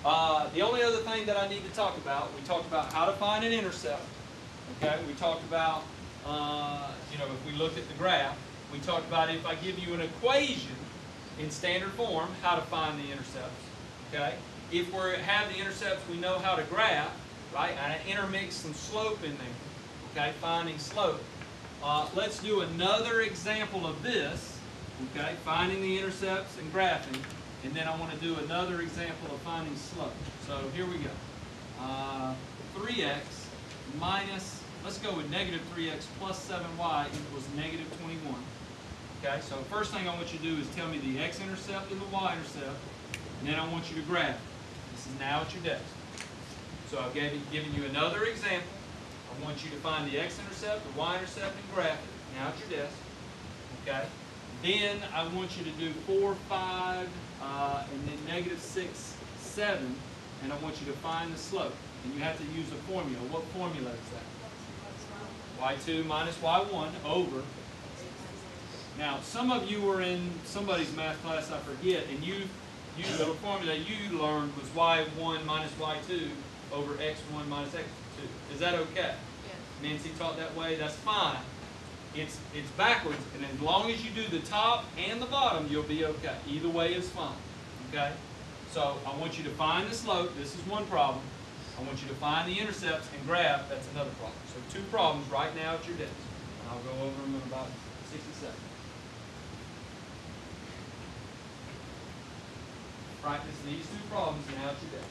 The only other thing that I need to talk about, we talked about how to find an intercept. Okay, we talked about, if we looked at the graph, we talked about if I give you an equation in standard form, how to find the intercepts. Okay, if we have the intercepts, we know how to graph, right? And I intermix some slope in there. Okay, finding slope. Let's do another example of this. Okay, finding the intercepts and graphing. And then I want to do another example of finding slope. So here we go. 3x minus, let's go with negative 3x plus 7y equals negative 21. Okay, so first thing I want you to do is tell me the x-intercept and the y-intercept, and then I want you to graph it. This is now at your desk. So I've given you another example. I want you to find the x-intercept, the y-intercept, and graph it now at your desk. Okay. Then I want you to do 4, 5, and then negative 6, 7, and I want you to find the slope. And you have to use a formula. What formula is that? y2 minus y1 over. Now, some of you were in somebody's math class, I forget, and the formula you learned was y1 minus y2 over x1 minus x2. Is that okay? Yes. Nancy taught that way. That's fine. It's backwards, and as long as you do the top and the bottom, you'll be okay. Either way is fine. Okay? So I want you to find the slope. This is one problem. I want you to find the intercepts and graph. That's another problem. So 2 problems right now at your desk. And I'll go over them in about 60 seconds. Practice these 2 problems now at your desk.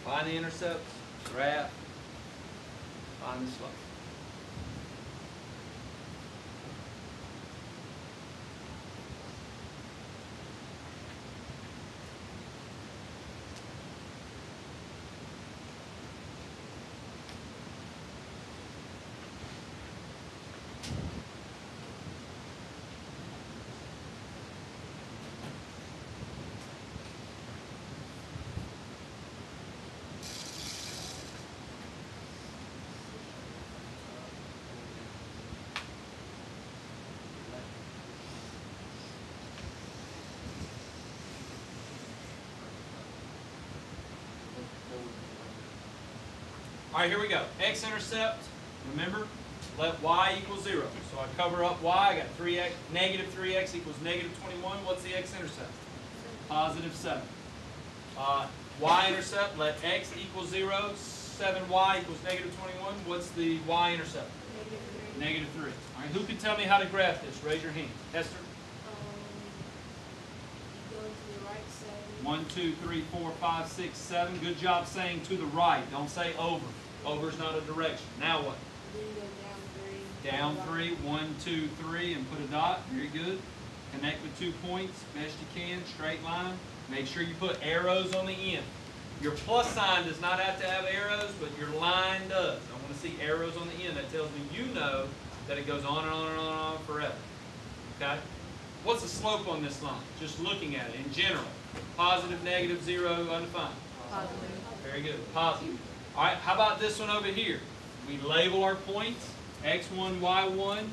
Find the intercepts, graph, find the slope. All right, here we go. X-intercept, remember, let y equal 0. So I cover up y, I got 3x, negative 3x equals negative 21. What's the x-intercept? Positive 7. Y-intercept, let x equal 0. 7y equals negative 21. What's the y-intercept? Negative 3. All right, who can tell me how to graph this? Raise your hand. Esther? Go to the right side. 1, 2, 3, 4, 5, 6, 7. Good job saying to the right. Don't say over. Over is not a direction. Now what? Then go down 3. Down 3. 1, 2, 3, and put a dot. Very good. Connect with 2 points. Best you can. Straight line. Make sure you put arrows on the end. Your plus sign does not have to have arrows, but your line does. I want to see arrows on the end. That tells me you know that it goes on and on and on and on forever. Okay? What's the slope on this line? Just looking at it in general. Positive, negative, 0, undefined. Positive. Very good. Positive. All right, how about this one over here? We label our points, x1, y1,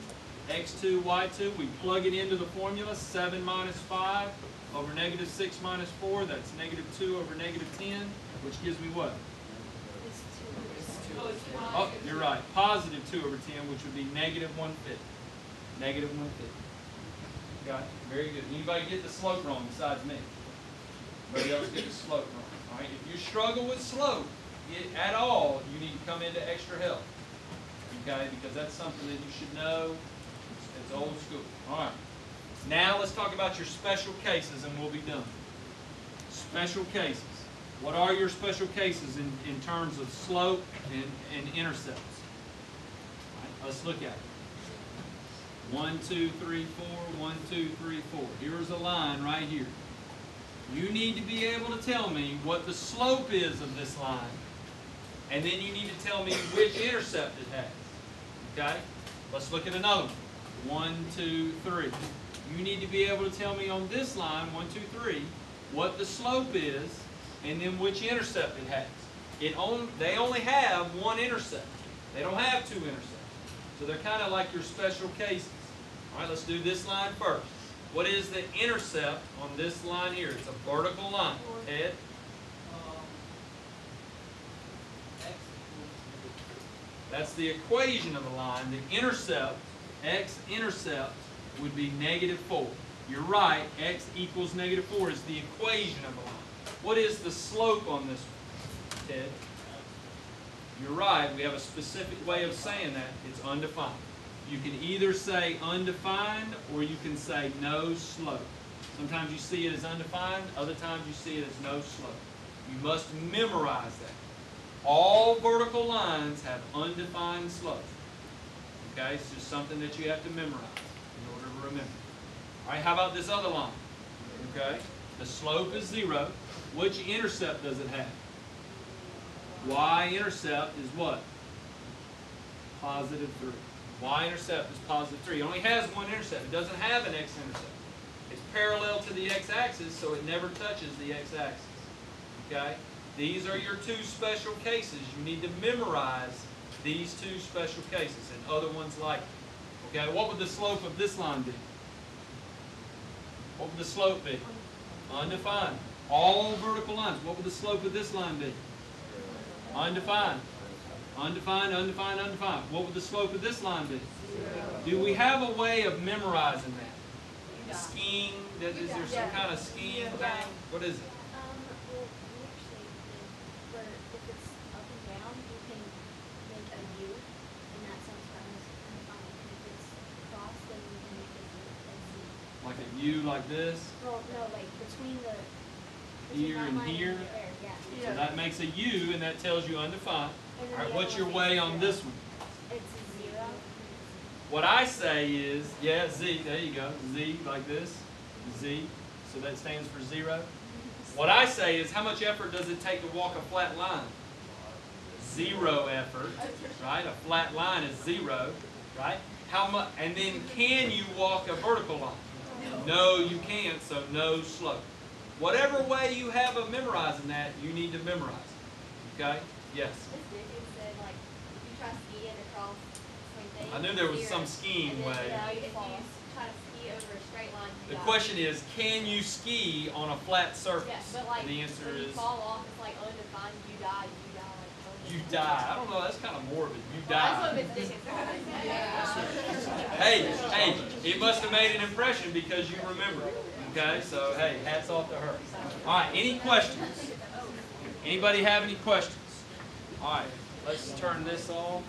x2, y2. We plug it into the formula, 7 minus 5 over negative 6 minus 4. That's negative 2 over negative 10, which gives me what? Oh, you're right. Positive 2 over 10, which would be negative 1/5. Negative 1/5. Got it. Very good. Anybody get the slope wrong besides me? Everybody else get the slope wrong. All right. If you struggle with slope, it at all, you need to come into extra help. Okay, because that's something that you should know. It's old school. All right. Now let's talk about your special cases and we'll be done. Special cases. What are your special cases in terms of slope and intercepts? All right, let's look at it. 1, 2, 3, 4, 1, 2, 3, 4. Here's a line right here. You need to be able to tell me what the slope is of this line, and then you need to tell me which intercept it has. Okay? Let's look at another one. 1, 2, 3. You need to be able to tell me on this line, 1, 2, 3, what the slope is, and then which intercept it has. They only have one intercept. They don't have two intercepts. So they're kind of like your special cases. All right, let's do this line first. What is the intercept on this line here? It's a vertical line. Ed? That's the equation of the line. The intercept, x-intercept, would be -4. You're right, x equals -4 is the equation of the line. What is the slope on this one, Ted? You're right, we have a specific way of saying that. It's undefined. You can either say undefined or you can say no slope. Sometimes you see it as undefined, other times you see it as no slope. You must memorize that. All vertical lines have undefined slope. Okay, it's just something that you have to memorize in order to remember. All right, how about this other line? Okay, the slope is 0. Which intercept does it have? Y-intercept is what? +3. Y-intercept is +3. It only has one intercept. It doesn't have an x-intercept. It's parallel to the x-axis, so it never touches the x-axis. Okay? These are your two special cases. You need to memorize these two special cases and other ones like it. Okay, what would the slope of this line be? What would the slope be? Undefined. All vertical lines. What would the slope of this line be? Undefined. Undefined, undefined, undefined. What would the slope of this line be? 0. Do we have a way of memorizing that? Scheme? Is there some kind of scheme thing? What is it? Well, we actually think where if it's up and down, you can make a U, and that sounds kind of undefined. And if it's cross, then you can make a Z. Like a U like this? Well, no, like between the Here and here? There, yeah. So that makes a U, and that tells you undefined. And then All right, the what's other your one is way on 0. this one? It's a 0. What I say is, yeah, Z, there you go, Z like this, Z, so that stands for 0. What I say is, how much effort does it take to walk a flat line? 0 effort, right? A flat line is 0, right? How much? And then, can you walk a vertical line? No, you can't, so no slope. Whatever way you have of memorizing that, you need to memorize it. Okay? Yes? This Dickens said, like, if you try skiing across the same thing, I knew there was 0. some skiing And then, way. if you try to ski over a straight line, you The die. question is, can you ski on a flat surface? Yeah, but like, And the answer when you is, fall off, it's like undefined, you die, like you die. I don't know, that's kind of morbid. You That's die. what Miss Dickens said. Hey, it must have made an impression because you remember it. Okay, so hey, hats off to her. All right, any questions? Anybody have any questions? All right, let's turn this off.